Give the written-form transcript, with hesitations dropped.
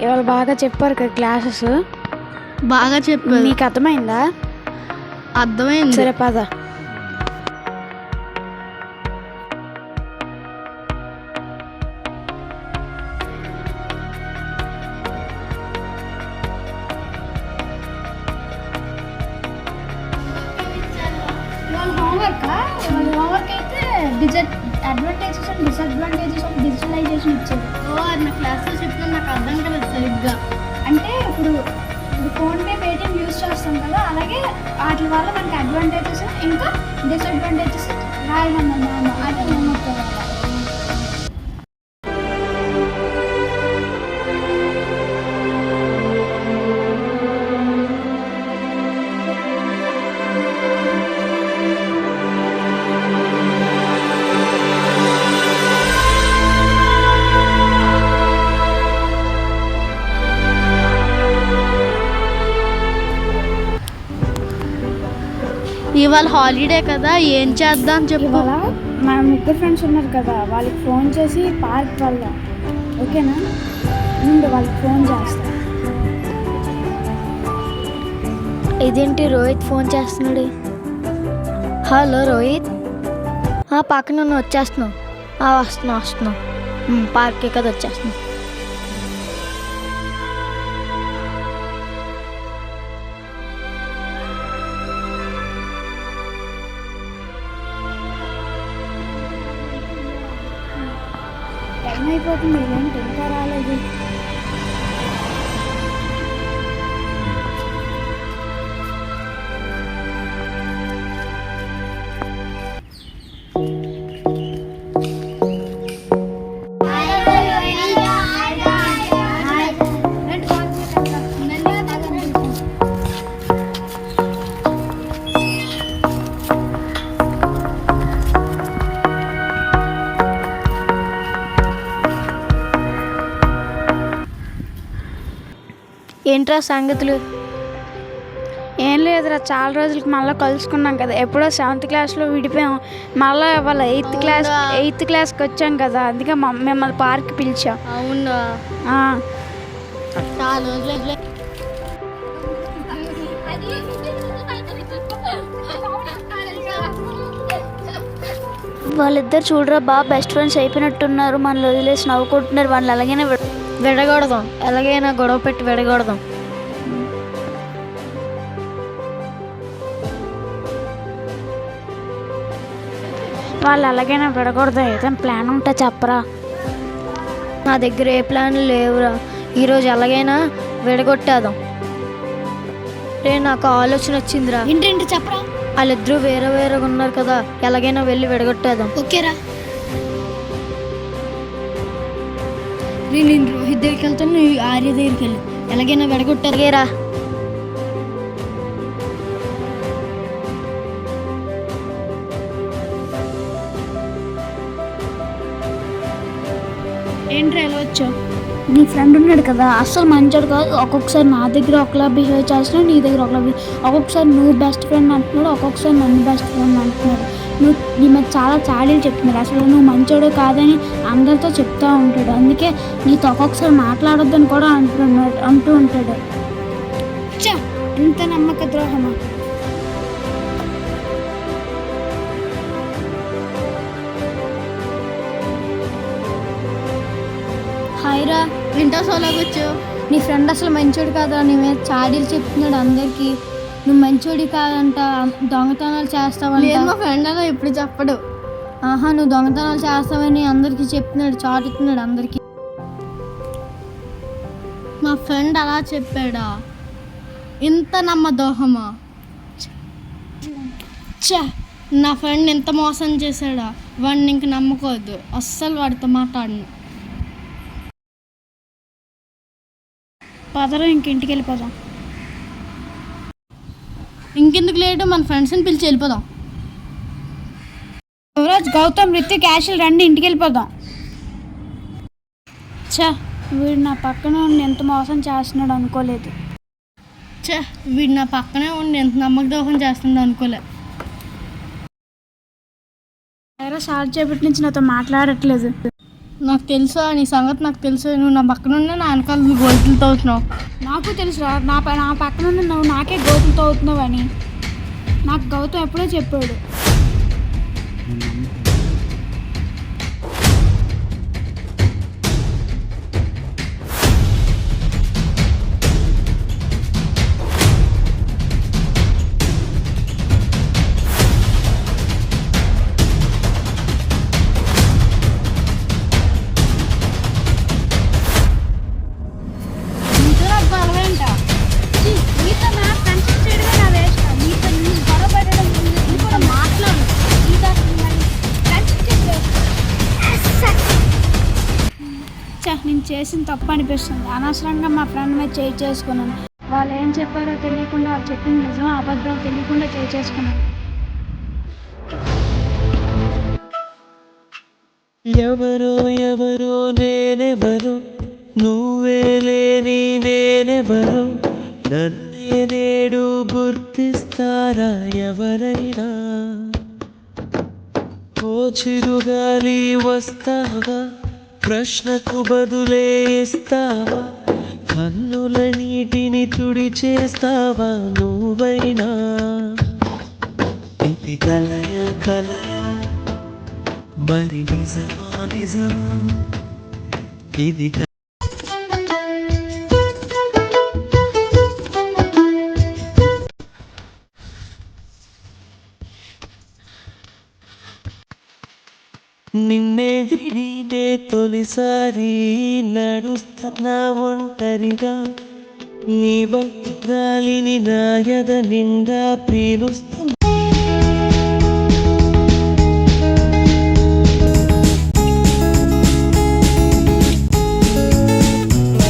ఇవాళ బాగా చెప్పారు కదా క్లాసెస్. బాగా చెప్పారు. నీకు అర్థమైందా? అర్థమైంది. సరే పద. హోంవర్క్ అయితే advantages and disadvantages of digitalization ఇచ్చారు. నా క్లాస్లో చెప్పిన నాకు అర్థం కదా సరిగ్గా. అంటే ఇప్పుడు ఫోన్పే పేటిఎం యూజ్ చేస్తాం కదా, అలాగే వాటి వల్ల మనకి అడ్వాంటేజెస్ ఇంకా డిసడ్వాంటేజెస్ రాయమన్నాము. అదే హోంవర్క్ వల్ల. ఇవాళ హాలిడే కదా, ఏం చేద్దాం చెప్పు. ఇవాళ మన ముగ్గురు ఫ్రెండ్స్ ఉన్నారు కదా, వాళ్ళకి ఫోన్ చేసి పార్క్ వెళ్దాం. ఓకేనా? ముందు వాళ్ళకి ఫోన్ చేస్తా. ఇదేంటి రోహిత్ ఫోన్ చేస్తున్నాడు? హలో రోహిత్. పక్కన వచ్చేస్తున్నావు. వస్తున్నావు. పార్కే కదా వచ్చేస్తున్నావు. టైం అయిపోతుంది, ఏంటి ఇంకా రాలేదు? ఏంట్రా సంగతులు? ఏం లేదురా, చాలా రోజులకి మళ్ళీ కలుసుకున్నాం కదా. ఎప్పుడో 7th క్లాస్లో విడిపోయాం. మళ్ళీ ఇవాళ 8th క్లాస్కి వచ్చాం కదా, అందుకే మిమ్మల్ని పార్క్ పిలిచాం. అవునా? చాలా రోజులు. వాళ్ళిద్దరు చూడరా బాగా బెస్ట్ ఫ్రెండ్స్ అయిపోయినట్టున్నారు. మనల్ని వదిలేసి నవ్వుకుంటున్నారు. వాళ్ళు అలాగైనా విడగొడదాం. ఎలాగైనా గొడవ పెట్టి విడగొడదాం. వాళ్ళు అలాగైనా విడకూడదు. ఏదైనా ప్లాన్ ఉంటే చెప్పరా? నా దగ్గర ఏ ప్లాన్లు లేవురా. ఈరోజు ఎలాగైనా విడగొట్టేద్దాం. నాకు ఆలోచన వచ్చిందిరా. ఏంటంటే చెప్పరా? వాళ్ళిద్దరూ వేరేగా ఉన్నారు కదా, ఎలాగైనా వెళ్ళి విడగొట్టేద్దాం. ఓకేరా. నేను రోహిత్ దగ్గరికి వెళ్తాను, నువ్వు ఆర్య దగ్గరికి వెళ్ళి ఎలాగైనా విడగొట్టారా? ఏంట్రా ఎలా వచ్చావు? నీ ఫ్రెండ్ ఉన్నాడు కదా, అస్సలు మంచోడు కాదు. ఒక్కొక్కసారి నా దగ్గర ఒకలా బిహేవ్ చేస్తున్నాడు, నీ దగ్గర ఒకలా ఒక్కొక్కసారి నువ్వు బెస్ట్ ఫ్రెండ్ అంటున్నాడు, ఒక్కొక్కసారి నన్ను బెస్ట్ ఫ్రెండ్ అంటున్నాడు. నీ మీద చాలా చాడీలు చెప్తున్నాడు. అసలు నువ్వు మంచోడు కాదని అందరితో చెప్తూ ఉంటాడు. అందుకే నీతో ఒక్కొక్కసారి మాట్లాడొద్దని కూడా అంటూ ఉంటాడు. ఇంత నమ్మక ద్రోహమా? హాయ్రా. ఏంటో సోలాగొచ్చు. నీ ఫ్రెండ్ అసలు మంచోడు కాదా, నీ మీద చాడీలు చెప్తున్నాడు అందరికీ. నువ్వు మంచోడి కాదంట, దొంగతనాలు చేస్తావంట. మా ఫ్రెండ్ అలా ఎప్పుడు చెప్పడు. నువ్వు దొంగతనాలు చేస్తావని అందరికీ చెప్తున్నాడు, చాటుతున్నాడు అందరికీ. మా ఫ్రెండ్ అలా చెప్పాడా? ఇంత నమ్మదోహమా? నా ఫ్రెండ్ ఎంత మోసం చేశాడా? వాడిని ఇంక నమ్మకూడదు. అస్సలు వాడితో మాట్లాడను. పదరా, ఇంటికి వెళ్ళిపోదాం. ఇంకెందుకు లేటు, మన ఫ్రెండ్స్ని పిలిచి వెళ్ళిపోదాం. యువరాజ్, గౌతమ్, రితిక్, యాషల్ రండి, ఇంటికి వెళ్ళిపోదాం. వీడు నా పక్కన ఉండి ఎంత మోసం చేస్తున్నాడు అనుకోలేదు. వీడు నా పక్కనే ఉండి ఎంత నమ్మకద్రోహం చేస్తుండో అనుకోలే. సార్ చేపటి నుంచి నాతో మాట్లాడట్లేదు. నాకు తెలుసా నీ సంగతి, నాకు తెలుసు. నువ్వు నా పక్కన ఉన్న నా వెనకాల నువ్వు గోతులతో అవుతున్నావు. నాకు తెలుసురా, నా పక్కన ఉన్న నువ్వు నాకే గౌతమ్తో అవుతున్నావు అని. నాకు గౌతమ్ ఎప్పుడో చెప్పాడు. నీతో నాకు గొడవ ఏంట? నీతో నా ఫ్రెండ్షిప్ చేయడమే నా వేస్ట్. నీతో నీ గొడవ పడడం నీ కూడా మాట్లాడు. నీతో ఫ్రెండ్షిప్ చేయలేదు. నేను చేసిన తప్పు అనిపిస్తుంది. అనవసరంగా మా ఫ్రెండ్ మీద చేసుకున్నాను. వాళ్ళు ఏం చెప్పారో తెలియకుండా, వాళ్ళు చెప్పింది నిజమో అబద్ధం తెలియకుండా చేసుకున్నాను. ఎవరో ఎవరో నేనెవరో, నువ్వే లేని నేనెవరో, నన్నే నేడు గుర్తిస్తారా ఎవరైనా? ఓ చిరుగాలి వస్తావా, ప్రశ్నకు బదులే ఇస్తావా, కన్నుల నీటిని తుడిచేస్తావా నువ్వైనా? ఇది కలయ కలయ మరి నిజమా నిజమా ఇది నిన్నే తిరిగితే తొలిసారి నడుస్తున్నా ఒంటరిగా, నీ భక్తి గాలిని నా ఎద నిండా పీలుస్తున్నా.